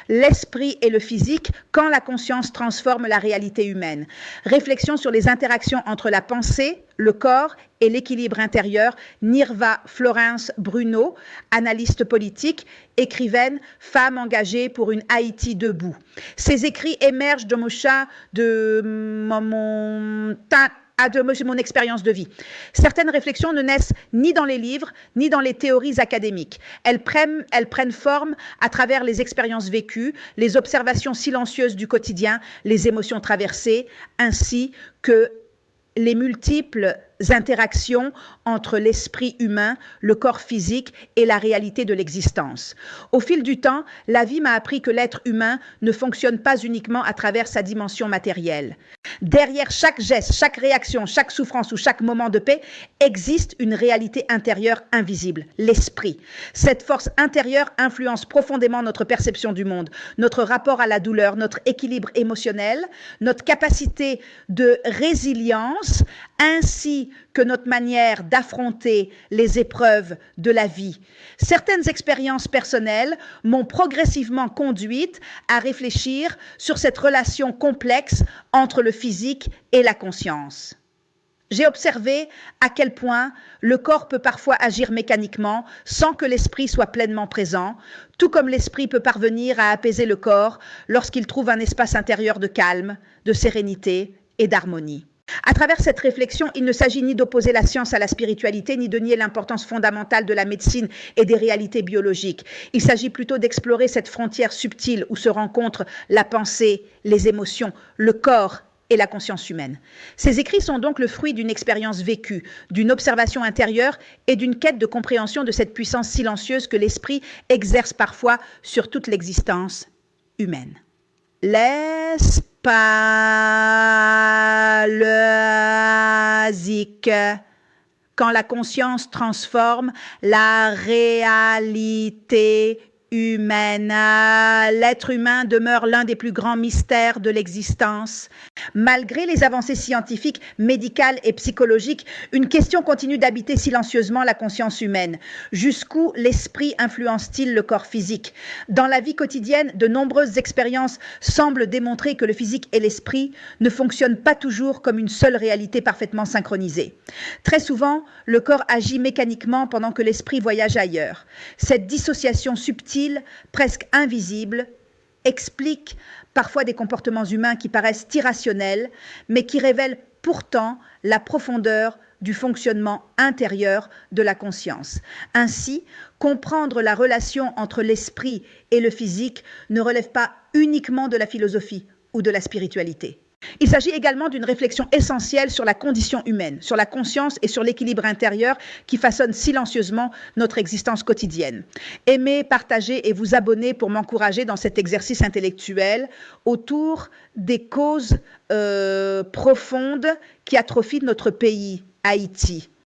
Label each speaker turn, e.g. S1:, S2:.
S1: l'esprit et le physique quand la conscience transforme la réalité humaine. Réflexion sur les interactions entre la pensée, le corps et l'équilibre intérieur. Nirva Florence Bruno, analyste politique, écrivaine, femme engagée pour une Haïti debout. Ses écrits émergent de mon expérience de vie. Certaines réflexions ne naissent ni dans les livres, ni dans les théories académiques. Elles prennent forme à travers les expériences vécues, les observations silencieuses du quotidien, les émotions traversées, ainsi que les multiples interactions entre l'esprit humain, le corps physique et la réalité de l'existence. Au fil du temps, la vie m'a appris que l'être humain ne fonctionne pas uniquement à travers sa dimension matérielle. Derrière chaque geste, chaque réaction, chaque souffrance ou chaque moment de paix existe une réalité intérieure invisible, l'esprit. Cette force intérieure influence profondément notre perception du monde, notre rapport à la douleur, notre équilibre émotionnel, notre capacité de résilience, ainsi que notre manière d'affronter les épreuves de la vie. Certaines expériences personnelles m'ont progressivement conduite à réfléchir sur cette relation complexe entre le physique et la conscience. J'ai observé à quel point le corps peut parfois agir mécaniquement sans que l'esprit soit pleinement présent, tout comme l'esprit peut parvenir à apaiser le corps lorsqu'il trouve un espace intérieur de calme, de sérénité et d'harmonie. À travers cette réflexion, il ne s'agit ni d'opposer la science à la spiritualité, ni de nier l'importance fondamentale de la médecine et des réalités biologiques. Il s'agit plutôt d'explorer cette frontière subtile où se rencontrent la pensée, les émotions, le corps et la conscience humaine. Ces écrits sont donc le fruit d'une expérience vécue, d'une observation intérieure et d'une quête de compréhension de cette puissance silencieuse que l'esprit exerce parfois sur toute l'existence humaine. L'espalasique, quand la conscience transforme la réalité humaine. L'être humain demeure l'un des plus grands mystères de l'existence. Malgré les avancées scientifiques, médicales et psychologiques, une question continue d'habiter silencieusement la conscience humaine. Jusqu'où l'esprit influence-t-il le corps physique? Dans la vie quotidienne, de nombreuses expériences semblent démontrer que le physique et l'esprit ne fonctionnent pas toujours comme une seule réalité parfaitement synchronisée. Très souvent, le corps agit mécaniquement pendant que l'esprit voyage ailleurs. Cette dissociation subtile, presque invisible, explique parfois des comportements humains qui paraissent irrationnels, mais qui révèlent pourtant la profondeur du fonctionnement intérieur de la conscience. Ainsi, comprendre la relation entre l'esprit et le physique ne relève pas uniquement de la philosophie ou de la spiritualité. Il s'agit également d'une réflexion essentielle sur la condition humaine, sur la conscience et sur l'équilibre intérieur qui façonne silencieusement notre existence quotidienne. Aimez, partagez et vous abonnez pour m'encourager dans cet exercice intellectuel autour des causes profondes qui atrophient notre pays, Haïti.